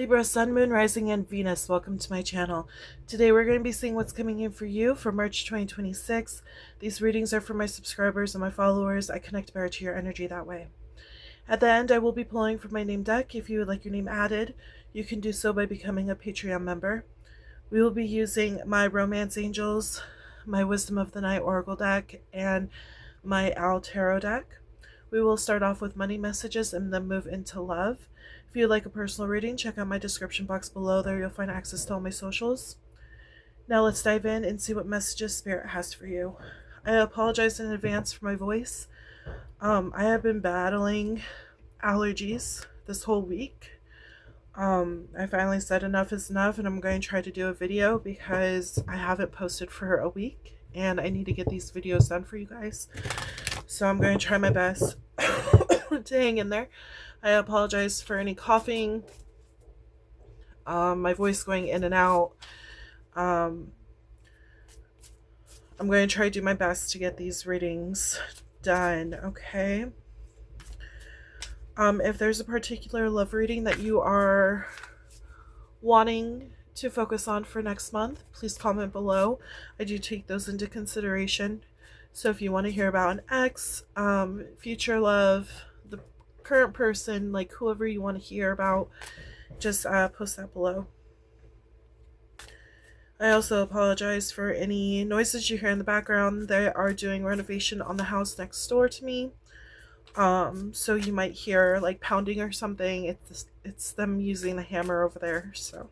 Libra, Sun, Moon, Rising, and Venus, welcome to my channel. Today we're going to be seeing what's coming in for you for March 2026. These readings are for my subscribers and my followers. I connect better to your energy that way. At the end, I will be pulling from my name deck. If you would like your name added, you can do so by becoming a Patreon member. We will be using my Romance Angels, my Wisdom of the Night Oracle deck, and my Owl Tarot deck. We will start off with money messages and then move into love. If you'd like a personal reading, check out my description box below. There you'll find access to all my socials. Now let's dive in and see what messages Spirit has for you. I apologize in advance for my voice. I have been battling allergies this whole week. I finally said enough is enough, and I'm going to try to do a video because I haven't posted for a week and I need to get these videos done for you guys. So I'm going to try my best to hang in there. I apologize for any coughing, my voice going in and out. I'm going to try to do my best to get these readings done, okay? If there's a particular love reading that you are wanting to focus on for next month, please comment below. I do take those into consideration. So if you want to hear about an ex, future love, the current person, like whoever you want to hear about, just post that below. I also apologize for any noises you hear in the background. They are doing renovation on the house next door to me. So you might hear like pounding or something. It's them using the hammer over there. So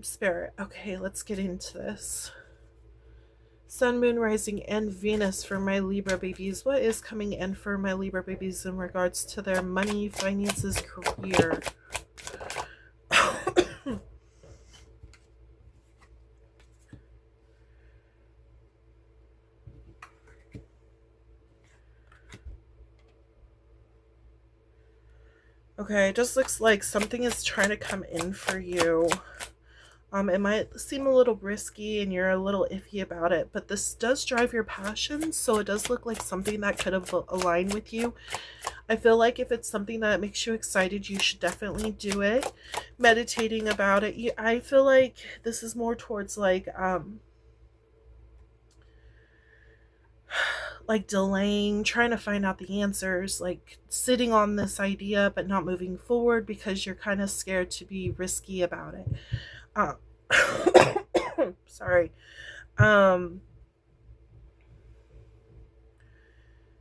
Spirit, okay, let's get into this. Sun, Moon, Rising, and Venus for my Libra babies. What is coming in for my Libra babies in regards to their money, finances, career? Okay, it just looks like something is trying to come in for you. It might seem a little risky and you're a little iffy about it, but this does drive your passion, so it does look like something that could have aligned with you. I feel like if it's something that makes you excited, you should definitely do it. Meditating about it, I feel like this is more towards like delaying, trying to find out the answers, like sitting on this idea but not moving forward because you're kind of scared to be risky about it. Sorry.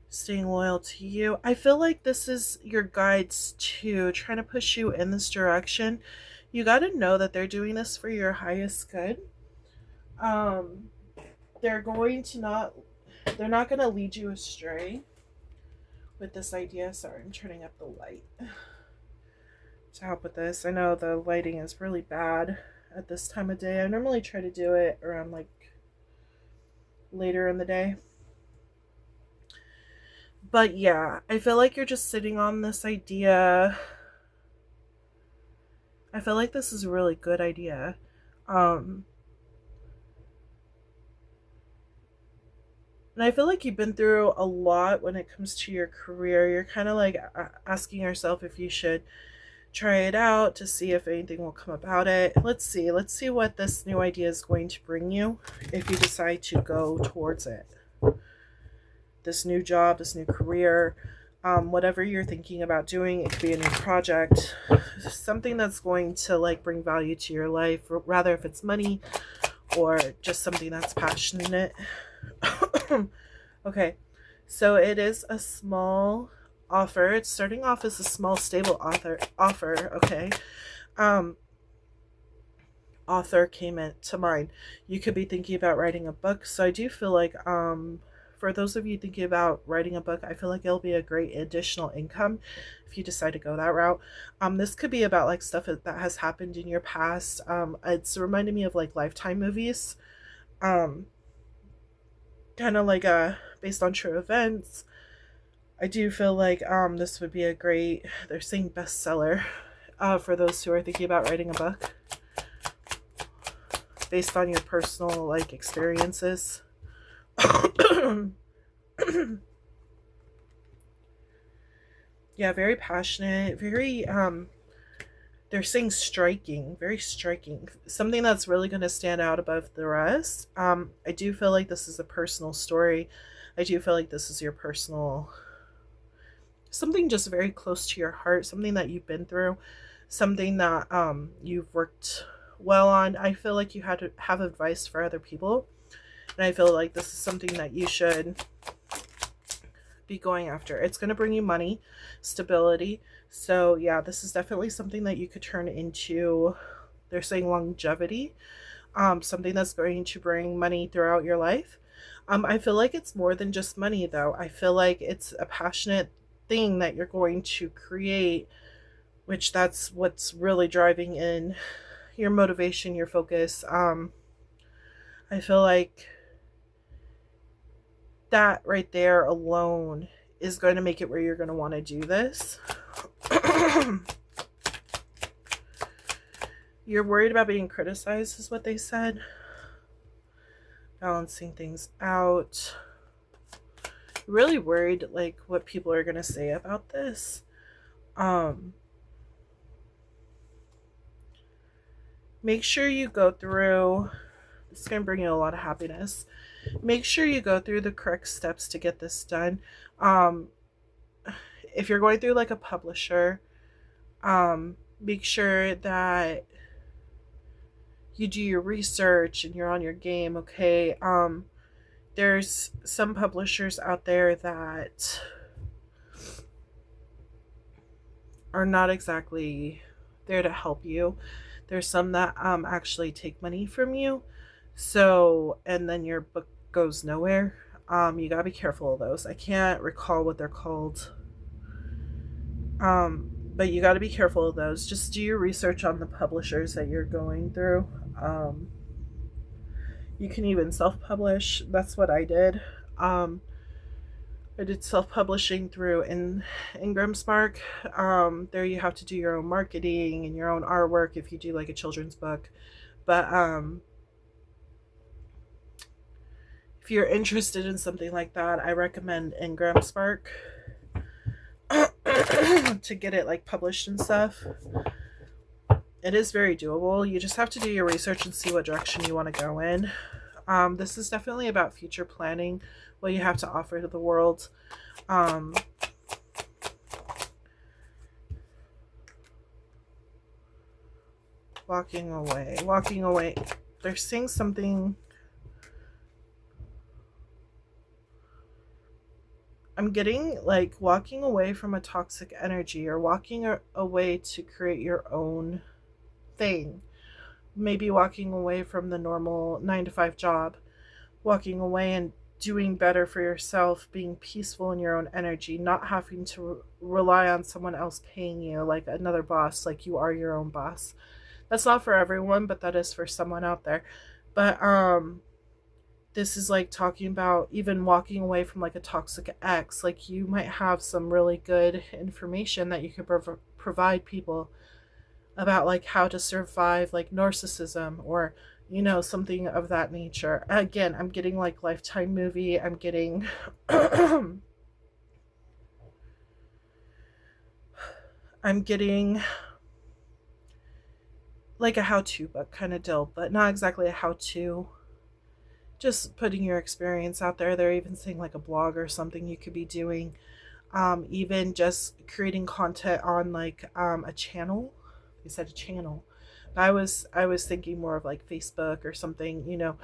Staying loyal to you. I feel like this is your guides too, trying to push you in this direction. You got to know that they're doing this for your highest good. They're not going to lead you astray with this idea. Sorry, I'm turning up the light to help with this. I know the lighting is really bad at this time of day. I normally try to do it around like later in the day. But yeah, I feel like you're just sitting on this idea. I feel like this is a really good idea. And I feel like you've been through a lot when it comes to your career. You're kind of like asking yourself if you should try it out to see if anything will come about it. Let's see what this new idea is going to bring you if you decide to go towards it. This new job, this new career, whatever you're thinking about doing, it could be a new project, something that's going to like bring value to your life, rather if it's money or just something that's passionate. Okay, so it is a small offer. It's starting off as a small stable offer. Okay, author came into mind. You could be thinking about writing a book, so I do feel like for those of you thinking about writing a book, I feel like it'll be a great additional income if you decide to go that route. This could be about like stuff that has happened in your past. It's reminding me of like Lifetime movies, kind of like based on true events. I do feel like this would be a great, they're saying bestseller, for those who are thinking about writing a book based on your personal like experiences. Yeah, very passionate, very they're saying striking, very striking, something that's really going to stand out above the rest. I do feel like this is a personal story. I do feel like this is your personal, something just very close to your heart, something that you've been through, something that you've worked well on. I feel like you had to have advice for other people, and I feel like this is something that you should be going after. It's going to bring you money, stability. So yeah, this is definitely something that you could turn into, they're saying longevity, something that's going to bring money throughout your life. I feel like it's more than just money though. I feel like it's a passionate thing that you're going to create, which that's what's really driving in your motivation, your focus. I feel like that right there alone is going to make it where you're going to want to do this. You're worried about being criticized is what they said. Balancing things out. Really worried like what people are going to say about this. Make sure you go through, it's going to bring you a lot of happiness. Make sure you go through the correct steps to get this done. If you're going through like a publisher, make sure that you do your research and you're on your game, okay? There's some publishers out there that are not exactly there to help you. There's some that actually take money from you. So, and then your book goes nowhere. You gotta be careful of those. I can't recall what they're called. But you gotta be careful of those. Just do your research on the publishers that you're going through. You can even self-publish. That's what I did. I did self-publishing through Ingram Spark. There you have to do your own marketing and your own artwork if you do like a children's book. But if you're interested in something like that, I recommend Ingram Spark to get it like published and stuff. It is very doable. You just have to do your research and see what direction you want to go in. This is definitely about future planning, what you have to offer to the world. Walking away. They're saying something. I'm getting like walking away from a toxic energy, or walking away to create your own thing. Maybe walking away from the normal 9-to-5 job, walking away and doing better for yourself, being peaceful in your own energy, not having to rely on someone else paying you like another boss, like you are your own boss. That's not for everyone, but that is for someone out there. But this is like talking about even walking away from like a toxic ex. Like you might have some really good information that you could provide people about like how to survive like narcissism, or you know, something of that nature. Again, I'm getting like Lifetime movie. I'm getting I'm getting like a how-to book kind of deal, but not exactly a how-to. Just putting your experience out there. They're even saying like a blog or something you could be doing. Even just creating content on like a channel. They said a channel. I was thinking more of like Facebook or something, you know,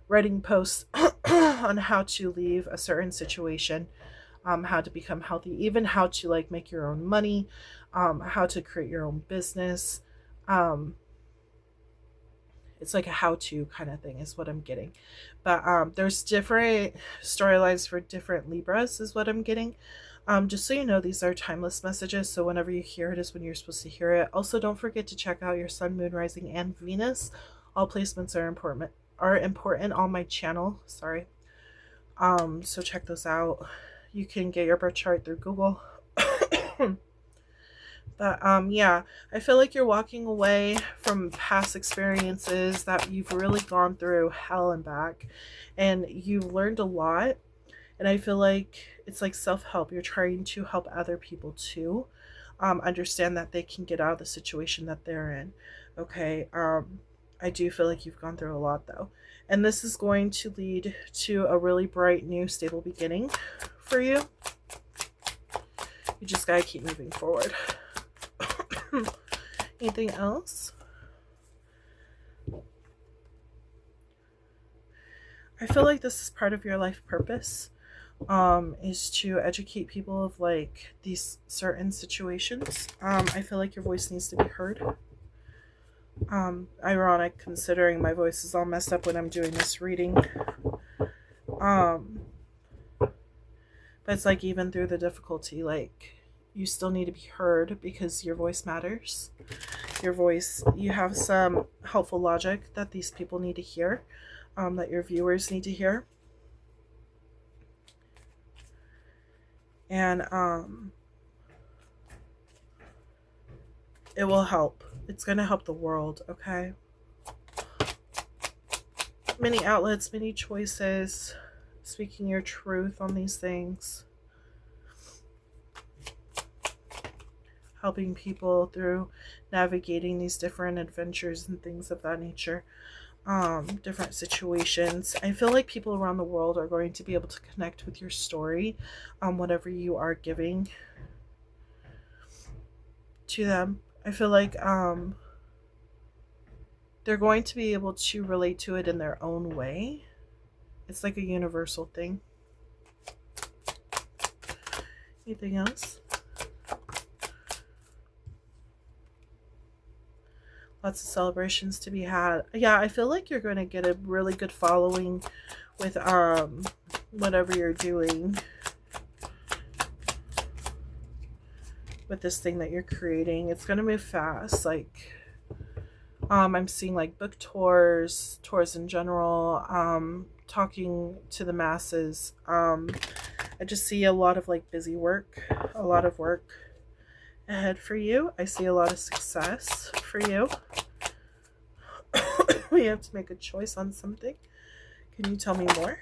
writing posts on how to leave a certain situation, how to become healthy, even how to like make your own money, how to create your own business. It's like a how-to kind of thing is what I'm getting. But there's different storylines for different Libras is what I'm getting. Just so you know, these are timeless messages, so whenever you hear it is when you're supposed to hear it. Also, don't forget to check out your Sun, Moon, Rising, and Venus. All placements are important on my channel. Sorry. So check those out. You can get your birth chart through Google. But yeah, I feel like you're walking away from past experiences that you've really gone through hell and back, and you've learned a lot. And I feel like it's like self-help. You're trying to help other people too. understand that they can get out of the situation that they're in. Okay. I do feel like you've gone through a lot though. And this is going to lead to a really bright, new, stable beginning for you. You just gotta keep moving forward. Anything else? I feel like this is part of your life purpose, is to educate people of like these certain situations. I feel like your voice needs to be heard. Ironic considering my voice is all messed up when I'm doing this reading. But it's like even through the difficulty, like you still need to be heard because your voice matters. Your voice, you have some helpful logic that these people need to hear, that your viewers need to hear. And it will help. It's going to help the world, okay? Many outlets, many choices, speaking your truth on these things. Helping people through navigating these different adventures and things of that nature. Different situations. I feel like people around the world are going to be able to connect with your story, whatever you are giving to them. I feel like they're going to be able to relate to it in their own way. It's like a universal thing. Anything else? Lots of celebrations to be had. Yeah, I feel like you're going to get a really good following with whatever you're doing. With this thing that you're creating. It's going to move fast. Like, I'm seeing like book tours in general, talking to the masses. I just see a lot of like busy work, a lot of work ahead for you. I see a lot of success for you. We have to make a choice on something. Can you tell me more?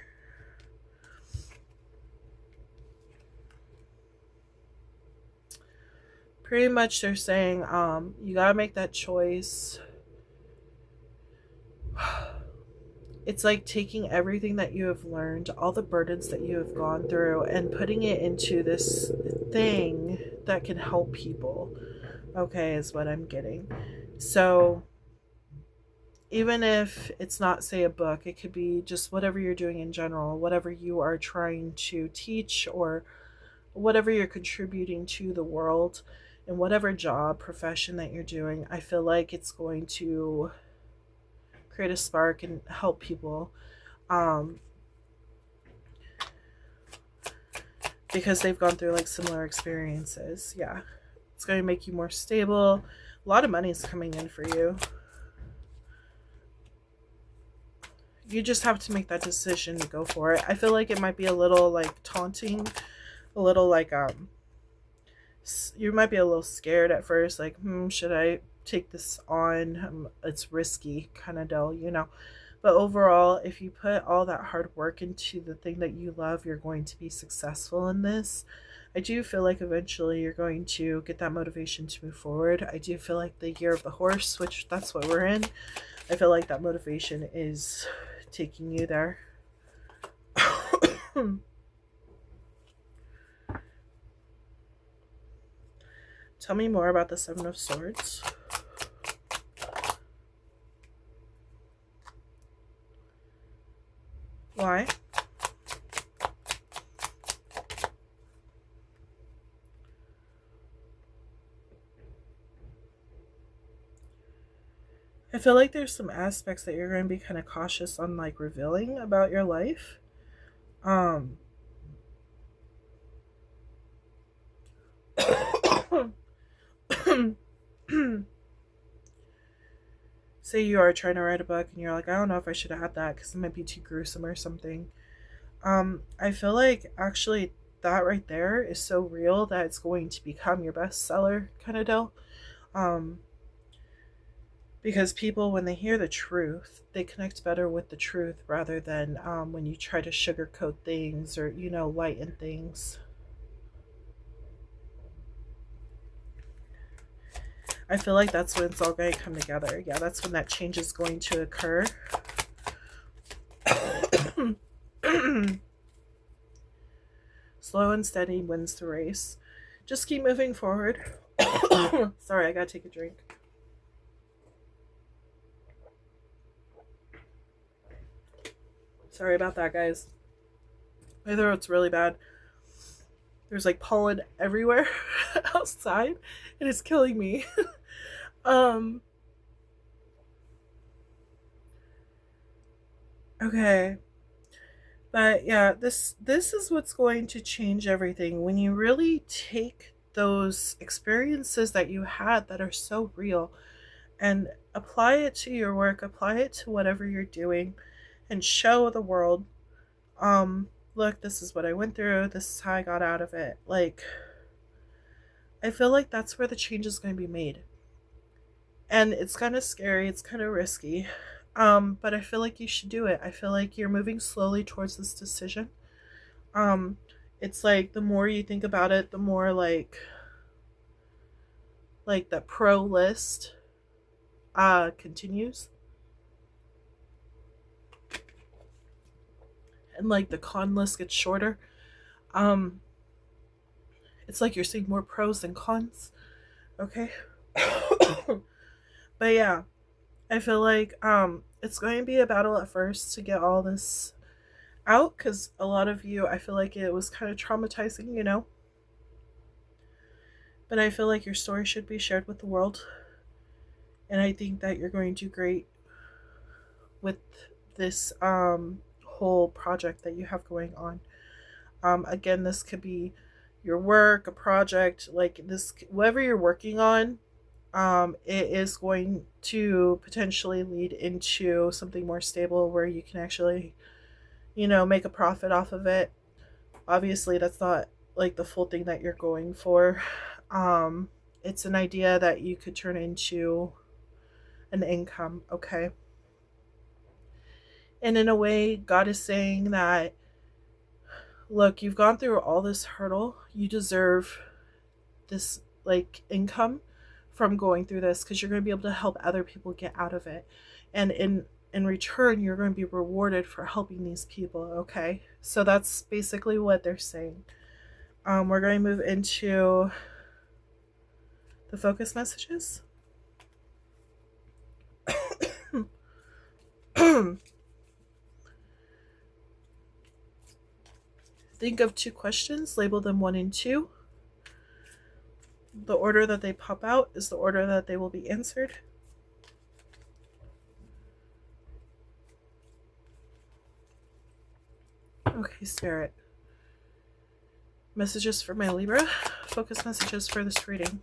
Pretty much they're saying you gotta make that choice. It's like taking everything that you have learned, all the burdens that you have gone through, and putting it into this thing that can help people. Okay, is what I'm getting. So even if it's not, say, a book, it could be just whatever you're doing in general, whatever you are trying to teach, or whatever you're contributing to the world, in whatever job, profession that you're doing. I feel like it's going to create a spark and help people, because they've gone through like similar experiences. Yeah, it's going to make you more stable. A lot of money is coming in for you. You just have to make that decision to go for it. I feel like it might be a little like taunting, a little like you might be a little scared at first, like, should I take this on? It's risky kind of deal, you know. But overall, if you put all that hard work into the thing that you love, you're going to be successful in this. I do feel like eventually you're going to get that motivation to move forward. I do feel like the year of the horse, which that's what we're in, I feel like that motivation is taking you there. Tell me more about the Seven of Swords. Why? I feel like there's some aspects that you're going to be kind of cautious on, like, revealing about your life. Say you are trying to write a book and you're like, I don't know if I should have had that because it might be too gruesome or something. I feel like actually that right there is so real that it's going to become your bestseller kind of deal. Because people, when they hear the truth, they connect better with the truth rather than when you try to sugarcoat things or, you know, lighten things. I feel like that's when it's all going to come together. Yeah, that's when that change is going to occur. Slow and steady wins the race. Just keep moving forward. Sorry, I gotta take a drink. Sorry about that, guys. My throat's really bad. There's like pollen everywhere outside, and it's killing me. Okay. But yeah, this is what's going to change everything. When you really take those experiences that you had that are so real and apply it to your work, apply it to whatever you're doing, and show the world, look, this is what I went through, this is how I got out of it. Like, I feel like that's where the change is going to be made. And it's kind of scary, it's kind of risky. But I feel like you should do it. I feel like you're moving slowly towards this decision. It's like the more you think about it, the more like the pro list continues. And like the con list gets shorter. It's like you're seeing more pros than cons. Okay. But yeah, I feel like it's going to be a battle at first to get all this out, because a lot of you, I feel like it was kind of traumatizing, you know. But I feel like your story should be shared with the world, and I think that you're going to do great with this whole project that you have going on. Again, this could be your work, a project, like this, whatever you're working on. It is going to potentially lead into something more stable where you can actually, you know, make a profit off of it. Obviously, that's not like the full thing that you're going for. It's an idea that you could turn into an income, okay? And in a way, God is saying that, look, you've gone through all this hurdle. You deserve this, like, income from going through this, because you're going to be able to help other people get out of it. And in return, you're going to be rewarded for helping these people, okay? So that's basically what they're saying. We're going to move into the focus messages. Think of 2 questions, label them 1 and 2. The order that they pop out is the order that they will be answered. Okay, Spirit. Messages for my Libra. Focus messages for this reading.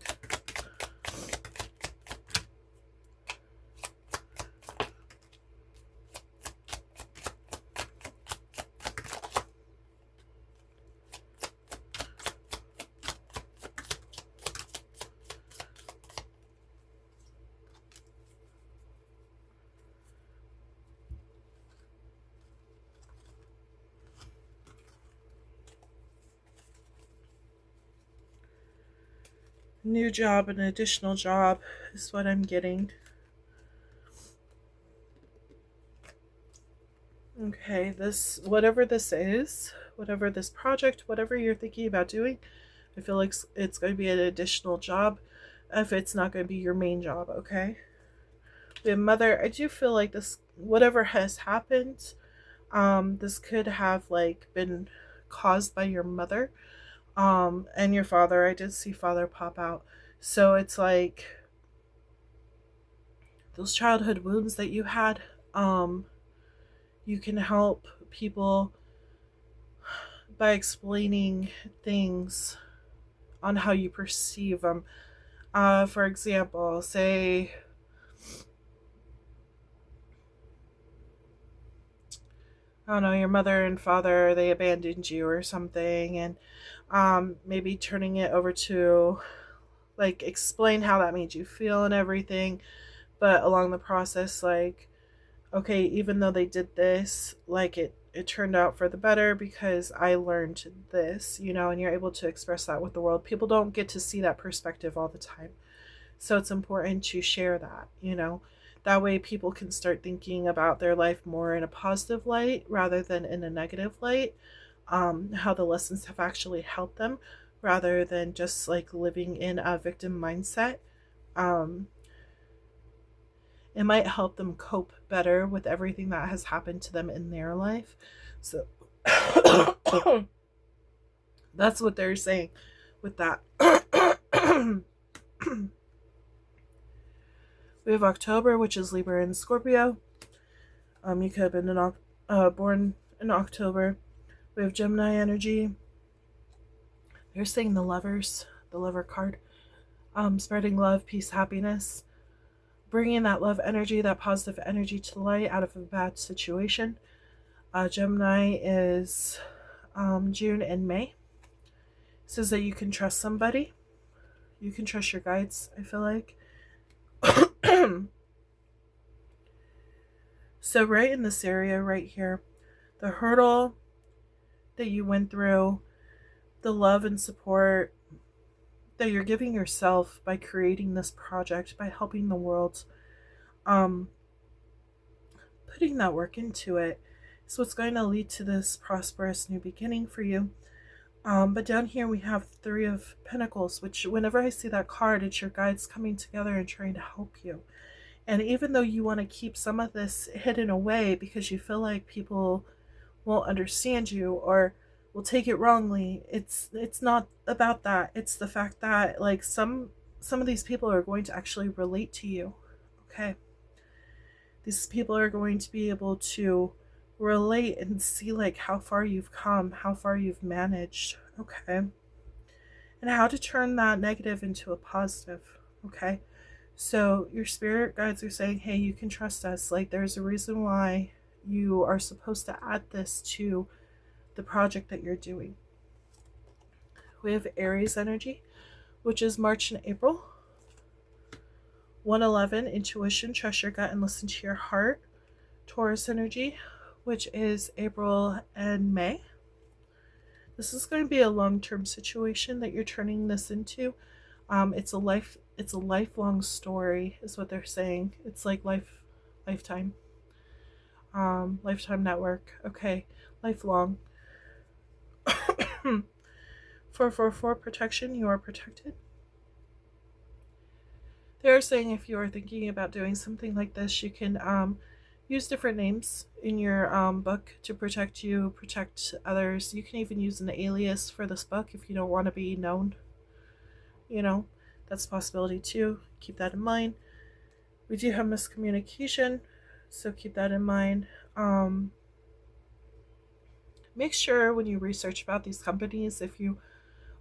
New job, an additional job is what I'm getting. Okay, this, whatever this is, whatever this project, whatever you're thinking about doing, I feel like it's going to be an additional job if it's not going to be your main job, okay? The mother, I do feel like this, whatever has happened, this could have like been caused by your mother. And your father. I did see father pop out. So it's like those childhood wounds that you had, you can help people by explaining things on how you perceive them. For example, say, I don't know, your mother and father, they abandoned you or something, and maybe turning it over to, like, explain how that made you feel and everything, but along the process, like, okay, even though they did this, like, it turned out for the better because I learned this, you know, and you're able to express that with the world. People don't get to see that perspective all the time. So it's important to share that, you know. That way people can start thinking about their life more in a positive light rather than in a negative light. How the lessons have actually helped them rather than just like living in a victim mindset. Um, it might help them cope better with everything that has happened to them in their life. So that's what they're saying with that. We have October, which is Libra and Scorpio. You could have been born in October. We have Gemini energy. They're saying the lover card. Spreading love, peace, happiness. Bringing that love energy, that positive energy to the light out of a bad situation. Gemini is June and May. It says that you can trust somebody. You can trust your guides, I feel like. So right in this area right here, the hurdle that you went through, the love and support that you're giving yourself by creating this project, by helping the world, putting that work into it is what's going to lead to this prosperous new beginning for you. But down here we have Three of Pentacles, which whenever I see that card, it's your guides coming together and trying to help you. And even though you want to keep some of this hidden away because you feel like people won't understand you or will take it wrongly, it's not about that. It's the fact that like some of these people are going to actually relate to you. Okay. These people are going to be able to relate and see like how far you've come, how far you've managed. Okay. And how to turn that negative into a positive. Okay. So your spirit guides are saying, hey, you can trust us. Like there's a reason why you are supposed to add this to the project that you're doing. We have Aries energy, which is March and April. 111, intuition, trust your gut and listen to your heart. Taurus energy, which is April and May. This is going to be a long-term situation that you're turning this into. It's a lifelong story is what they're saying. It's like lifetime network. Okay, lifelong. 444 protection, you are protected. They're saying if you are thinking about doing something like this, you can use different names in your book to protect you, protect others. You can even use an alias for this book if you don't want to be known. You know, that's a possibility too. Keep that in mind. We do have miscommunication, so keep that in mind. Make sure when you research about these companies, if you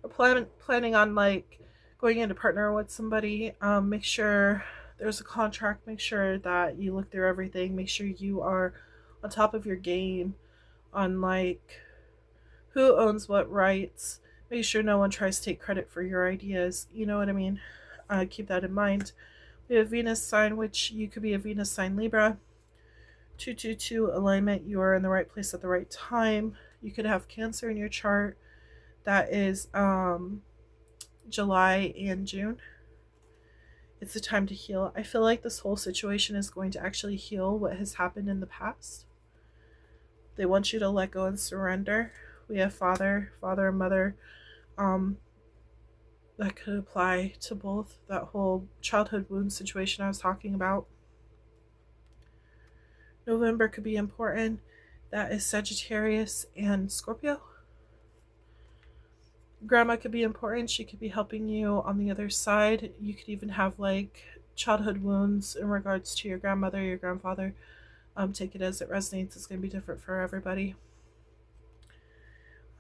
are planning on like going into partner with somebody, make sure there's a contract. Make sure that you look through everything. Make sure you are on top of your game on like who owns what rights. Make sure no one tries to take credit for your ideas. You know what I mean? Keep that in mind. We have Venus sign, which you could be a Venus sign Libra. 222 alignment. You are in the right place at the right time. You could have Cancer in your chart. That is July and June. It's a time to heal. I feel like this whole situation is going to actually heal what has happened in the past. They want you to let go and surrender. We have father and mother. That could apply to both. That whole childhood wound situation I was talking about. November could be important. That is Sagittarius and Scorpio. Grandma could be important. She could be helping you on the other side. You could even have like childhood wounds in regards to your grandmother, your grandfather. Take it as it resonates. It's going to be different for everybody.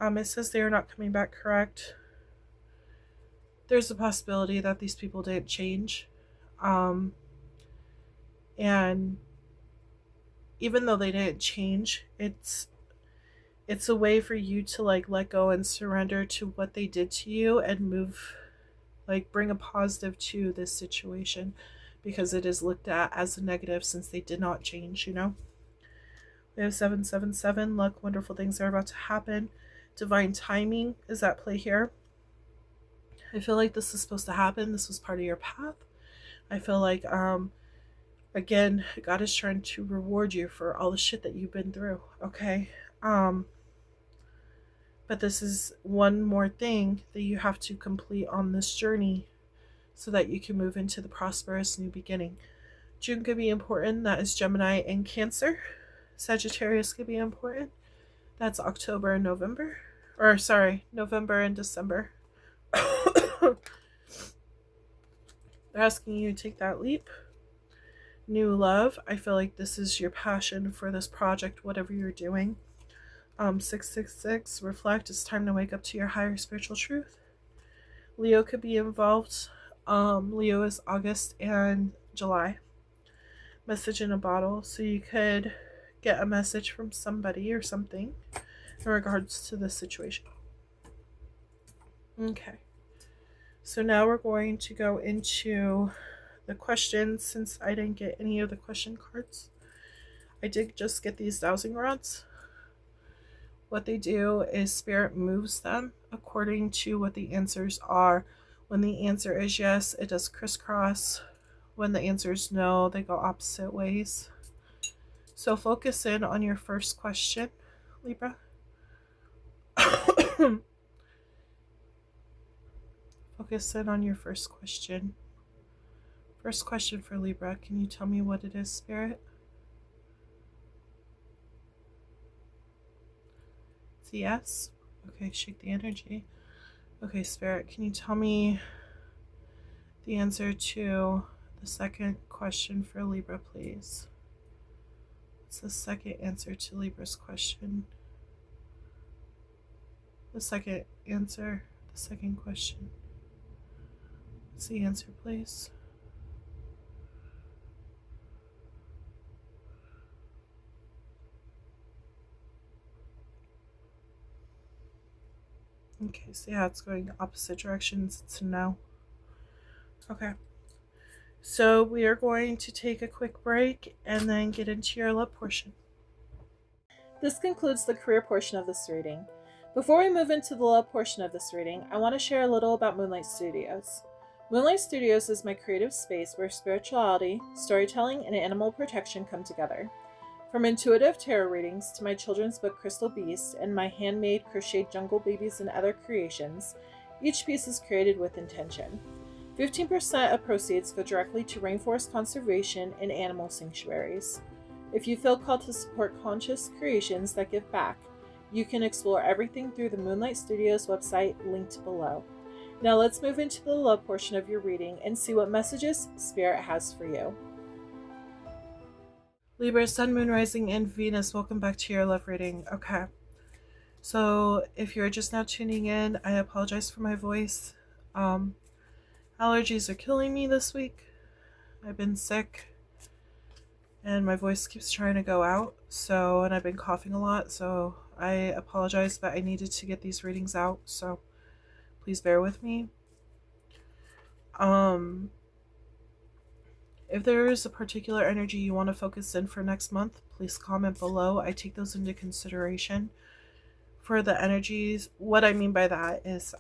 It says they are not coming back correct. There's a possibility that these people didn't change. And even though they didn't change, it's a way for you to like let go and surrender to what they did to you and move, like bring a positive to this situation, because it is looked at as a negative since they did not change, you know. We have 777, luck, wonderful things are about to happen. Divine timing is at play here. I feel like this is supposed to happen. This was part of your path. I feel like, again, God is trying to reward you for all the shit that you've been through, okay? But this is one more thing that you have to complete on this journey so that you can move into the prosperous new beginning. June could be important. That is Gemini and Cancer. Sagittarius could be important. That's October and November. Or, sorry, November and December. They're asking you to take that leap. New love. I feel like this is your passion for this project, whatever you're doing. 666. Reflect. It's time to wake up to your higher spiritual truth. Leo could be involved. Leo is August and July. Message in a bottle. So you could get a message from somebody or something in regards to this situation. Okay. So now we're going to go into the questions since I didn't get any of the question cards. I did just get these dowsing rods. What they do is Spirit moves them according to what the answers are. When the answer is yes, it does crisscross. When the answer is no, they go opposite ways. So focus in on your first question, Libra. Focus in on your first question. First question for Libra. Can you tell me what it is, Spirit? It's a yes. Okay, shake the energy. Okay, Spirit, can you tell me the answer to the second question for Libra, please? What's the second answer to Libra's question? The second answer, the second question. What's the answer, please? Okay, so yeah, it's going opposite directions. It's a no. Okay. So we are going to take a quick break and then get into your love portion. This concludes the career portion of this reading. Before we move into the love portion of this reading, I want to share a little about Moonlight Studios. Moonlight Studios is my creative space where spirituality, storytelling, and animal protection come together. From intuitive tarot readings to my children's book Crystal Beast and my handmade crocheted jungle babies and other creations, each piece is created with intention. 15% of proceeds go directly to rainforest conservation and animal sanctuaries. If you feel called to support conscious creations that give back, you can explore everything through the Moonlight Studios website linked below. Now let's move into the love portion of your reading and see what messages Spirit has for you. Libra, Sun, Moon, Rising, and Venus, welcome back to your love reading. Okay, so if you're just now tuning in, I apologize for my voice. Allergies are killing me this week. I've been sick and my voice keeps trying to go out, and I've been coughing a lot, so I apologize, but I needed to get these readings out, so please bear with me. If there is a particular energy you want to focus in for next month, please comment below. I take those into consideration. For the energies, what I mean by that is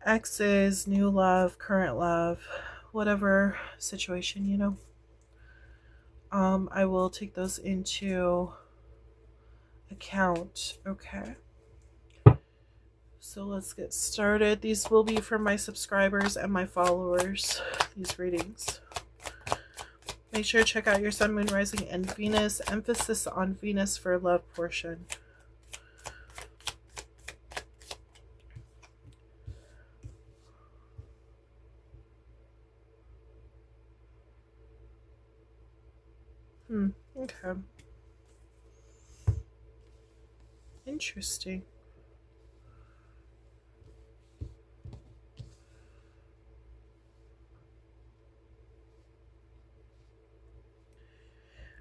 exes, new love, current love, whatever situation, you know. I will take those into account. Okay. So let's get started. These will be for my subscribers and my followers, these readings. Make sure to check out your Sun, Moon, Rising, and Venus. Emphasis on Venus for love portion. Okay. Interesting.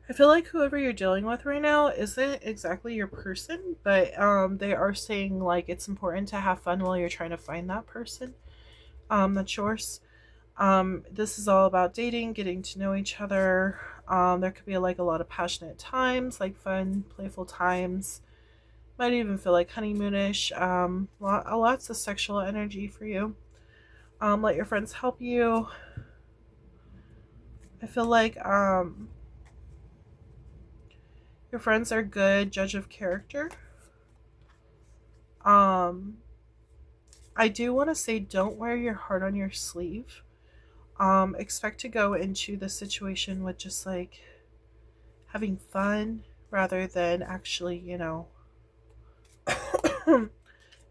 I feel like whoever you're dealing with right now isn't exactly your person, but they are saying like it's important to have fun while you're trying to find that person. That's yours. This is all about dating, getting to know each other. There could be like a lot of passionate times, like fun, playful times. Might even feel like honeymoonish. Lots of sexual energy for you. Let your friends help you. I feel like your friends are good judge of character. I do want to say don't wear your heart on your sleeve. Expect to go into the situation with just like having fun rather than actually,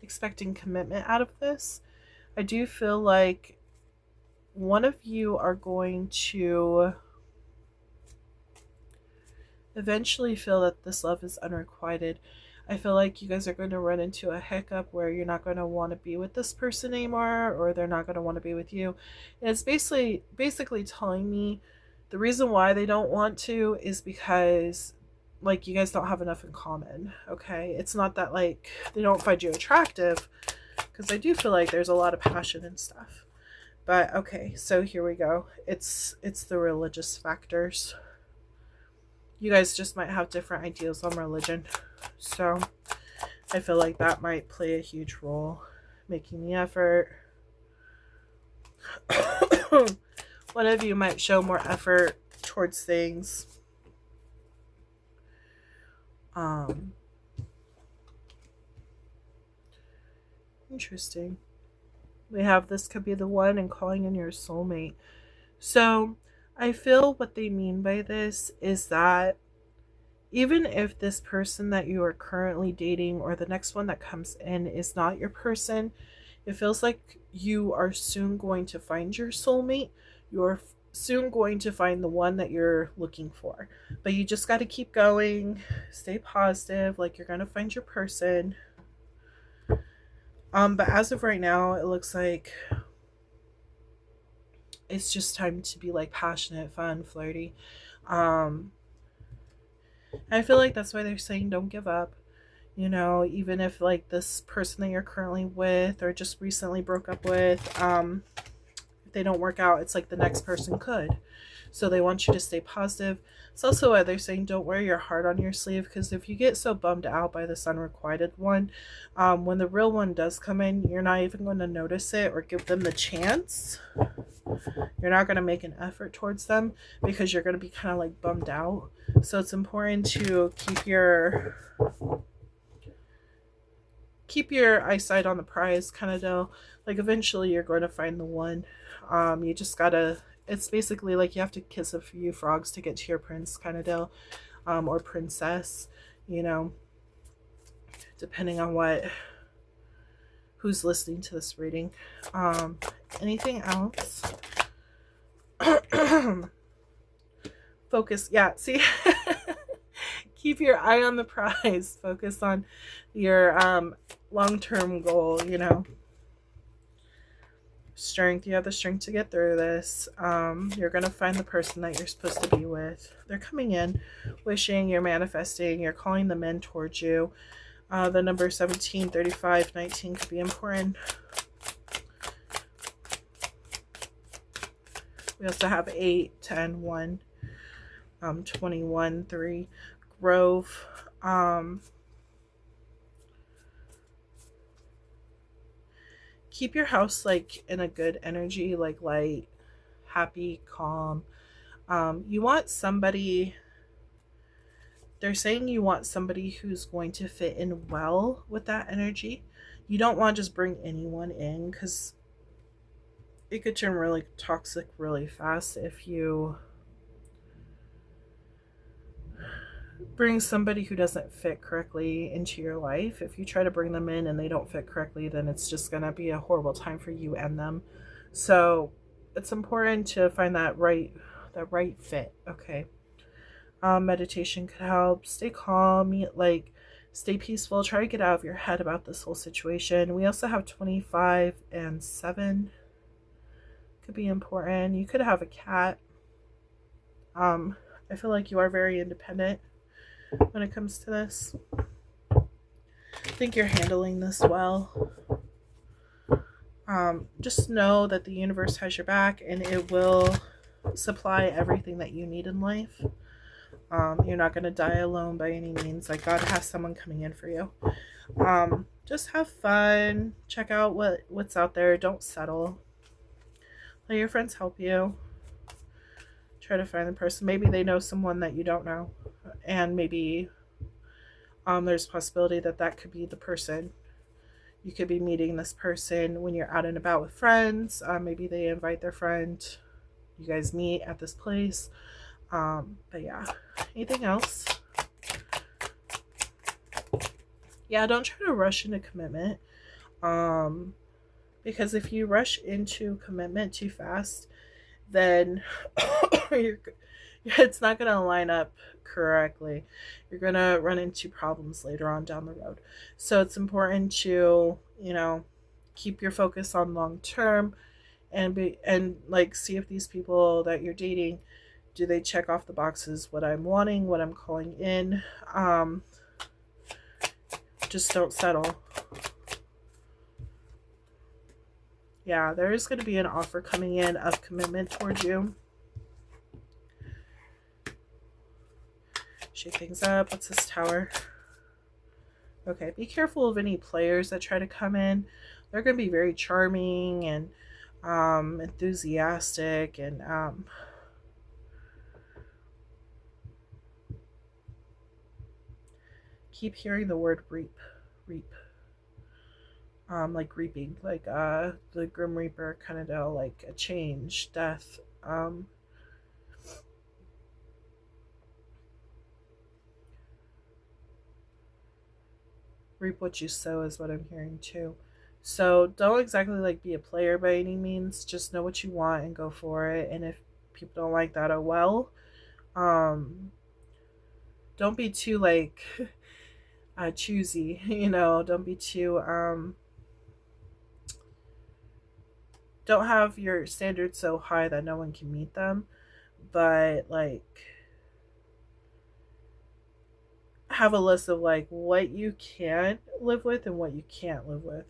expecting commitment out of this. I do feel like one of you are going to eventually feel that this love is unrequited. I feel like you guys are going to run into a hiccup where you're not going to want to be with this person anymore, or they're not going to want to be with you. And it's basically telling me the reason why they don't want to is because like you guys don't have enough in common. Okay, it's not that like they don't find you attractive, because I do feel like there's a lot of passion and stuff. But okay, so here we go. It's the religious factors. You guys just might have different ideas on religion. So I feel like that might play a huge role, making the effort. One of you might show more effort towards things. Interesting. We have this could be the one and calling in your soulmate. So I feel what they mean by this is that even if this person that you are currently dating or the next one that comes in is not your person, it feels like you are soon going to find your soulmate. You're soon going to find the one that you're looking for. But you just got to keep going, stay positive, like you're going to find your person. But as of right now, it looks like it's just time to be like passionate, fun, flirty. I feel like that's why they're saying don't give up. Even if like this person that you're currently with or just recently broke up with, if they don't work out, it's like the next person could. So they want you to stay positive. It's also why they're saying don't wear your heart on your sleeve, because if you get so bummed out by this unrequited one, when the real one does come in, you're not even going to notice it or give them the chance. You're not going to make an effort towards them because you're going to be kind of like bummed out. So it's important to keep your eyesight on the prize kind of deal. Like eventually you're going to find the one. You just gotta, it's basically like you have to kiss a few frogs to get to your prince kind of deal, or princess, depending on who's listening to this reading. Anything else? Focus. Yeah, see, keep your eye on the prize. Focus on your long-term goal, strength. You have the strength to get through this. You're going to find the person that you're supposed to be with. They're coming in, wishing, you're manifesting, you're calling them in towards you. The number 17, 35, 19 could be important. We also have 8, 10, 1, 21, 3, Grove. Keep your house like in a good energy, like light, happy, calm. You want somebody, they're saying you want somebody who's going to fit in well with that energy. You don't want to just bring anyone in, because it could turn really toxic really fast if you bring somebody who doesn't fit correctly into your life. If you try to bring them in and they don't fit correctly, then it's just going to be a horrible time for you and them. So it's important to find that right fit. Okay. Meditation could help. Stay calm, stay peaceful. Try to get out of your head about this whole situation. We also have 25 and 7 could be important. You could have a cat. I feel like you are very independent when it comes to this. I think you're handling this well. Just know that the universe has your back and it will supply everything that you need in life. You're not going to die alone by any means. Like, God has someone coming in for you. Just have fun. Check out what's out there. Don't settle. Let your friends help you. Try to find the person. Maybe they know someone that you don't know, and maybe there's a possibility that that could be the person. You could be meeting this person when you're out and about with friends. Maybe they invite their friend. You guys meet at this place. But yeah, anything else? Yeah, don't try to rush into commitment. Because if you rush into commitment too fast, then it's not going to line up correctly. You're going to run into problems later on down the road. So it's important to, keep your focus on long term and like see if these people that you're dating, do they check off the boxes, what I'm wanting, what I'm calling in. Just don't settle. Yeah, there is going to be an offer coming in of commitment towards you. Shake things up. What's this Tower? Okay, be careful of any players that try to come in. They're going to be very charming and enthusiastic and keep hearing the word reap. Like reaping, like the Grim Reaper kind of do, like a change, death. Reap what you sow is what I'm hearing too. So don't exactly like be a player by any means. Just know what you want and go for it. And if people don't like that, oh well. Don't be too like choosy, don't be too don't have your standards so high that no one can meet them, but like have a list of like what you can live with and what you can't live with,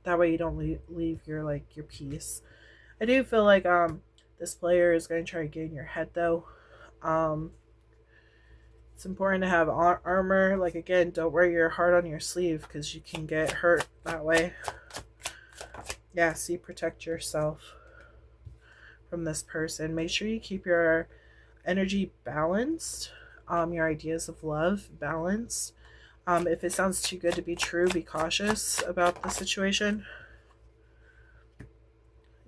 that way you don't leave your your peace. I do feel like this player is going to try to get in your head though. It's important to have armor. Like again, don't wear your heart on your sleeve because you can get hurt that way. Yeah, see, protect yourself from this person. Make sure you keep your energy balanced, your ideas of love balanced. If it sounds too good to be true, be cautious about the situation.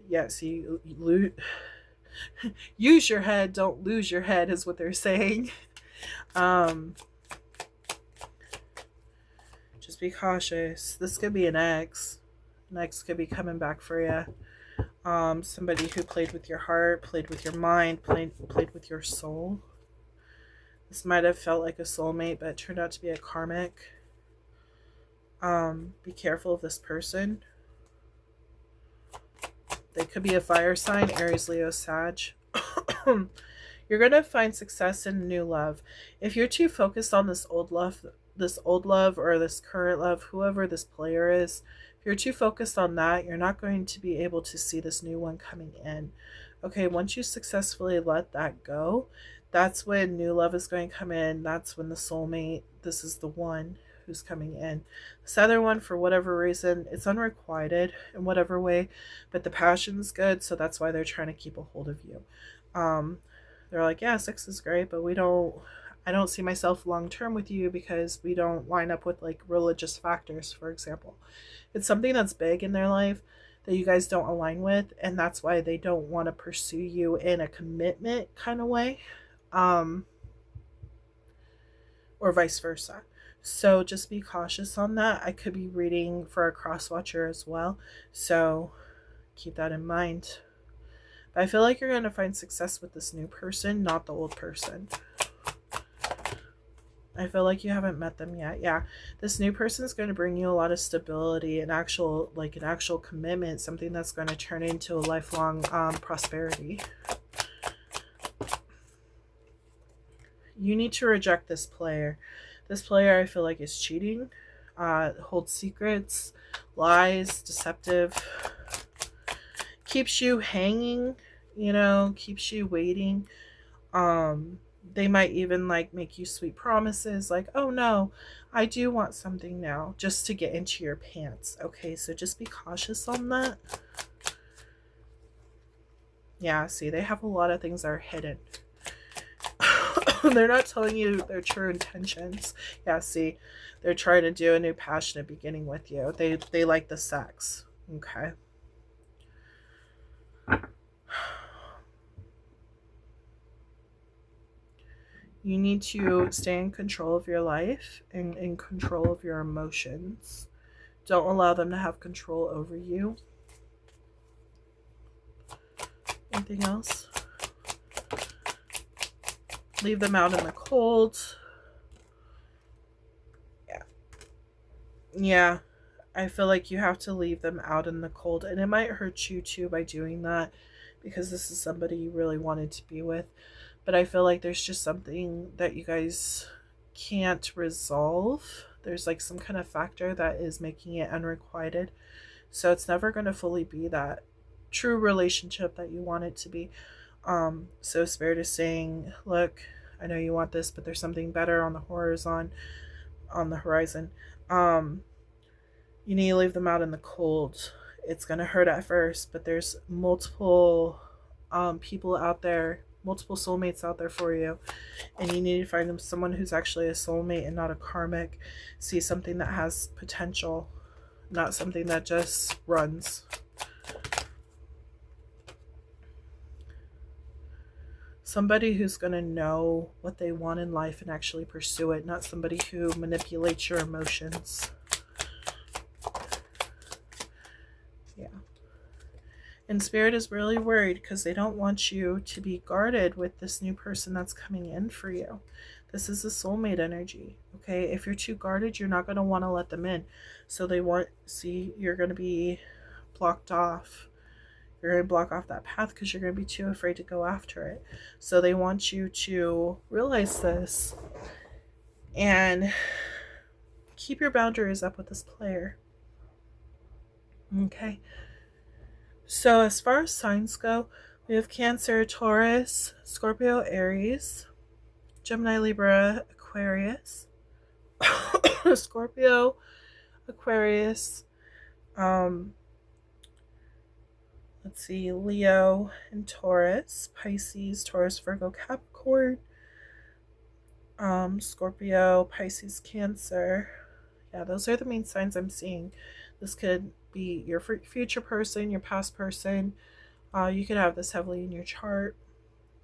Yeah, see, use your head, don't lose your head is what they're saying. Just be cautious. This could be an ex. Next could be coming back for you. Somebody who played with your heart, played with your mind, played with your soul. This might have felt like a soulmate, but it turned out to be a karmic. Be careful of this person. They could be a fire sign, Aries, Leo, Sag. You're going to find success in new love. If you're too focused on this old love or this current love, whoever this player is, if you're too focused on that, you're not going to be able to see this new one coming in. Okay, once you successfully let that go, that's when new love is going to come in. That's when the soulmate, this is the one who's coming in. This other one, for whatever reason, it's unrequited in whatever way, but the passion's good, so that's why they're trying to keep a hold of you. They're like, yeah, sex is great, but I don't see myself long term with you because we don't line up with like religious factors, for example. It's something that's big in their life that you guys don't align with, and that's why they don't want to pursue you in a commitment kind of way, or vice versa. So just be cautious on that. I could be reading for a cross-watcher as well, so keep that in mind. But I feel like you're going to find success with this new person, not the old person. I feel like you haven't met them yet. Yeah, this new person is going to bring you a lot of stability and an actual commitment, something that's going to turn into a lifelong prosperity. You need to reject this player. This player, I feel like, is cheating, holds secrets, lies, deceptive, keeps you hanging, keeps you waiting. They might even like make you sweet promises like, oh no, I do want something now, just to get into your pants. Okay, so just be cautious on that. Yeah, see, they have a lot of things that are hidden. They're not telling you their true intentions. Yeah, see, they're trying to do a new passionate beginning with you. They like the sex. Okay. You need to stay in control of your life and in control of your emotions. Don't allow them to have control over you. Anything else? Leave them out in the cold. Yeah. I feel like you have to leave them out in the cold. And it might hurt you too by doing that, because this is somebody you really wanted to be with. But I feel like there's just something that you guys can't resolve. There's like some kind of factor that is making it unrequited. So it's never going to fully be that true relationship that you want it to be. So Spirit is saying, look, I know you want this, but there's something better on the horizon. You need to leave them out in the cold. It's going to hurt at first, but there's multiple people out there, multiple soulmates out there for you, and you need to find them someone who's actually a soulmate and not a karmic. See something that has potential, not something that just runs. Somebody who's going to know what they want in life and actually pursue it, not somebody who manipulates your emotions. Yeah. And Spirit is really worried because they don't want you to be guarded with this new person that's coming in for you. This is a soulmate energy. Okay. If you're too guarded, you're not going to want to let them in. So you're going to be blocked off. You're going to block off that path because you're going to be too afraid to go after it. So they want you to realize this and keep your boundaries up with this player. Okay. So as far as signs go, we have Cancer, Taurus, Scorpio, Aries, Gemini, Libra, Aquarius, Scorpio, Aquarius, let's see, Leo and Taurus, Pisces, Taurus, Virgo, Capricorn, Scorpio, Pisces, Cancer. Yeah, those are the main signs I'm seeing. This could be your future person, your past person. You could have this heavily in your chart,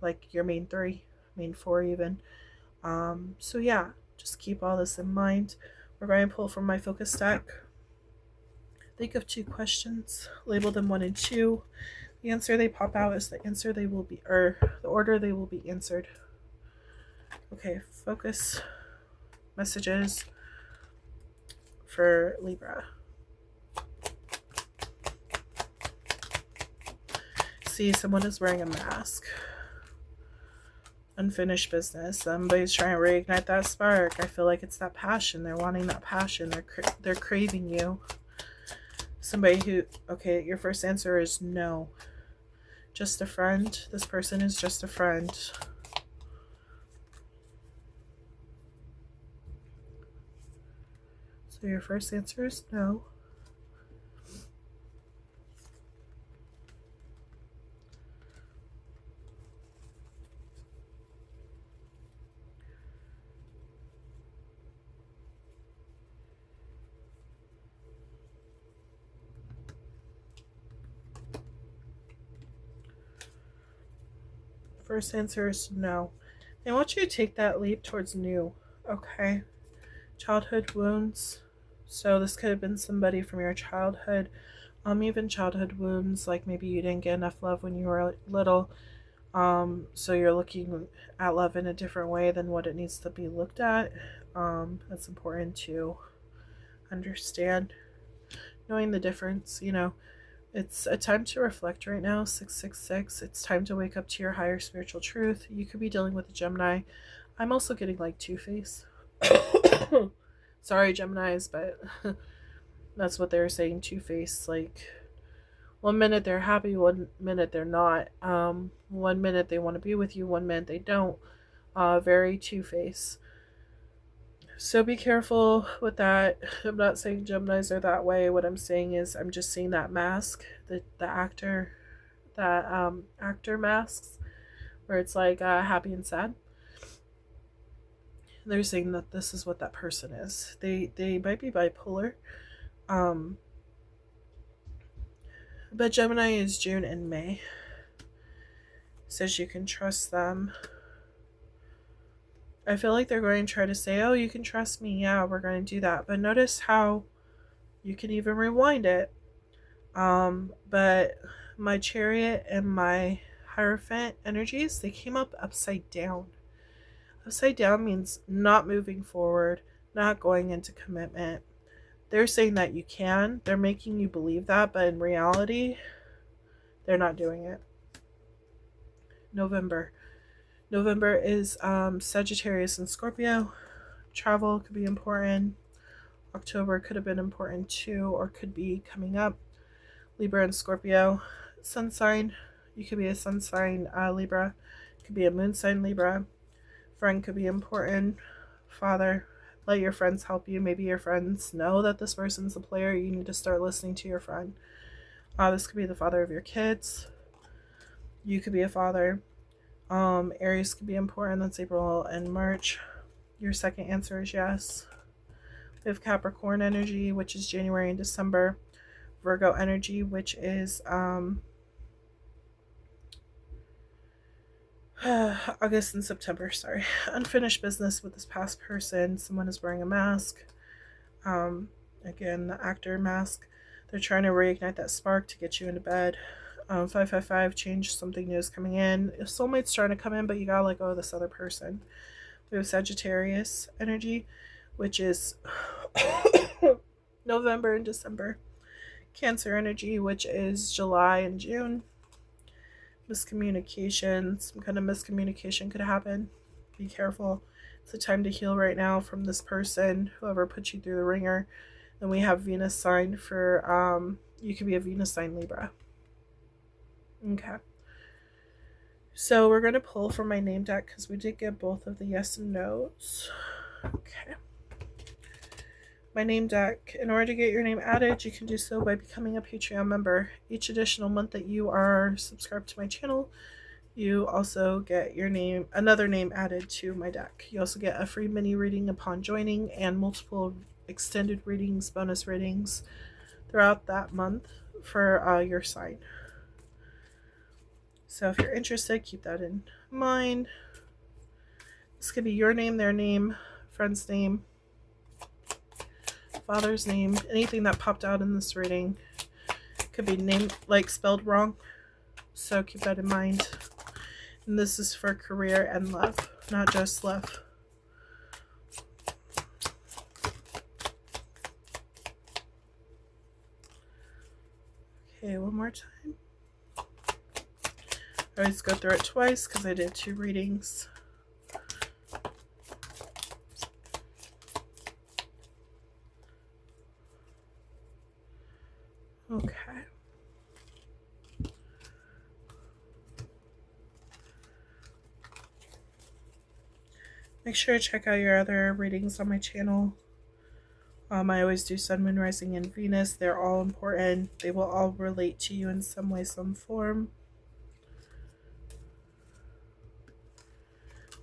like your main 3, main 4 even. So yeah, just keep all this in mind. We're going to pull from my focus deck. Think of 2 questions, label them 1 and 2. The answer they pop out is the answer they will be, or the order they will be answered. Okay, focus messages for Libra. See, someone is wearing a mask. Unfinished business. Somebody's trying to reignite that spark. I feel like it's that passion. They're wanting that passion. They're craving you. Somebody who, okay, your first answer is no. Just a friend. This person is just a friend. So your first answer is no. First answer is no. I want you to take that leap towards new. Okay. Childhood wounds. So this could have been somebody from your childhood. Even childhood wounds, like maybe you didn't get enough love when you were little. So you're looking at love in a different way than what it needs to be looked at. That's important to understand. Knowing the difference, It's a time to reflect right now, 666. It's time to wake up to your higher spiritual truth. You could be dealing with a Gemini. I'm also getting like Two-Face. Sorry, Geminis, but that's what they were saying, Two-Face. Like, 1 minute they're happy, 1 minute they're not. 1 minute they want to be with you, 1 minute they don't. Very Two-Face. So be careful with that. I'm not saying Geminis are that way. What I'm saying is I'm just seeing that mask, the actor, that actor masks where it's like happy and sad. They're saying that this is what that person is. They might be bipolar. But Gemini is June and May. Says you can trust them. I feel like they're going to try to say, oh, you can trust me. Yeah, we're going to do that. But notice how you can even rewind it. But my Chariot and my Hierophant energies, they came up upside down. Upside down means not moving forward, not going into commitment. They're saying that you can. They're making you believe that, but in reality, they're not doing it. November is Sagittarius and Scorpio. Travel could be important. October could have been important too, or could be coming up. Libra and Scorpio. Sun sign, you could be a sun sign Libra. Could be a moon sign Libra. Friend could be important. Father, let your friends help you. Maybe your friends know that this person's a player. You need to start listening to your friend. This could be the father of your kids. You could be a father. Aries could be important. That's April and March. Your second answer is yes. We have Capricorn energy, which is January and December. Virgo energy, which is August and September. Sorry. Unfinished business with this past person. Someone is wearing a mask. Again, the actor mask. They're trying to reignite that spark to get you into bed. 555, change, something new is coming in. If soulmate's trying to come in, but you gotta let go of this other person. We have Sagittarius energy, which is November and December. Cancer energy, which is July and June. Miscommunication, some kind of miscommunication could happen. Be careful. It's a time to heal right now from this person, whoever put you through the ringer. Then we have Venus sign for, you could be a Venus sign Libra. Okay. So we're going to pull from my name deck because we did get both of the yes and no's. Okay. My name deck. In order to get your name added, you can do so by becoming a Patreon member. Each additional month that you are subscribed to my channel, you also get your name, another name added to my deck. You also get a free mini reading upon joining and multiple extended readings, bonus readings throughout that month for your sign. So if you're interested, keep that in mind. This could be your name, their name, friend's name, father's name, anything that popped out in this reading. Could be name like spelled wrong, so keep that in mind. And this is for career and love, not just love. Okay, one more time. I always go through it twice because I did 2 readings. Okay. Make sure to check out your other readings on my channel. I always do Sun, Moon, Rising, and Venus. They're all important. They will all relate to you in some way, some form.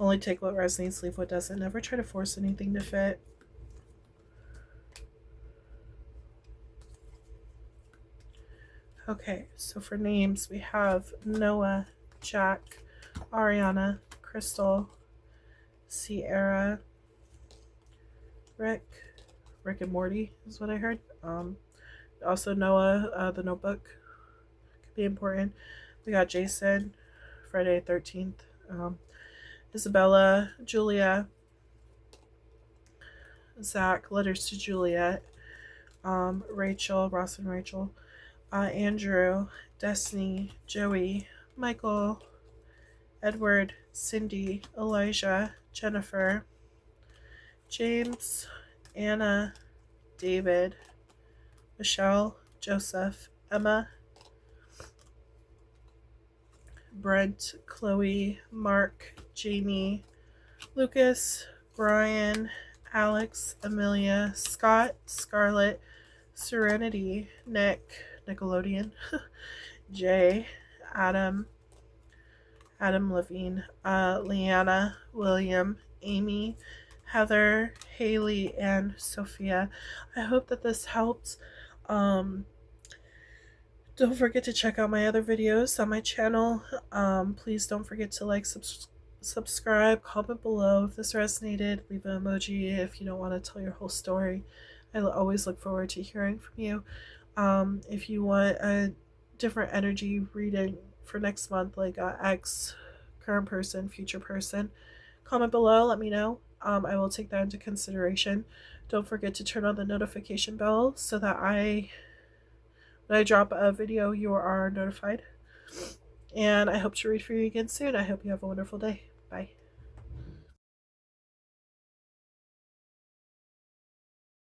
Only take what resonates, leave what doesn't. Never try to force anything to fit. Okay, so for names, we have Noah, Jack, Ariana, Crystal, Sierra, Rick and Morty is what I heard. Also Noah, the Notebook could be important. We got Jason, Friday 13th. Isabella, Julia, Zach, Letters to Juliet, Rachel, Ross and Rachel, Andrew, Destiny, Joey, Michael, Edward, Cindy, Elijah, Jennifer, James, Anna, David, Michelle, Joseph, Emma, Brent, Chloe, Mark, Jamie, Lucas, Brian, Alex, Amelia, Scott, Scarlett, Serenity, Nick, Nickelodeon, Jay, Adam, Levine, Leanna, William, Amy, Heather, Haley, and Sophia. I hope that this helped. Don't forget to check out my other videos on my channel. Please don't forget to like, subscribe, comment below if this resonated, leave an emoji if you don't want to tell your whole story. I always look forward to hearing from you. If you want a different energy reading for next month, like ex, current person, future person, comment below, let me know. I will take that into consideration. Don't forget to turn on the notification bell so that when I drop a video, you are notified. And I hope to read for you again soon. I hope you have a wonderful day. Bye.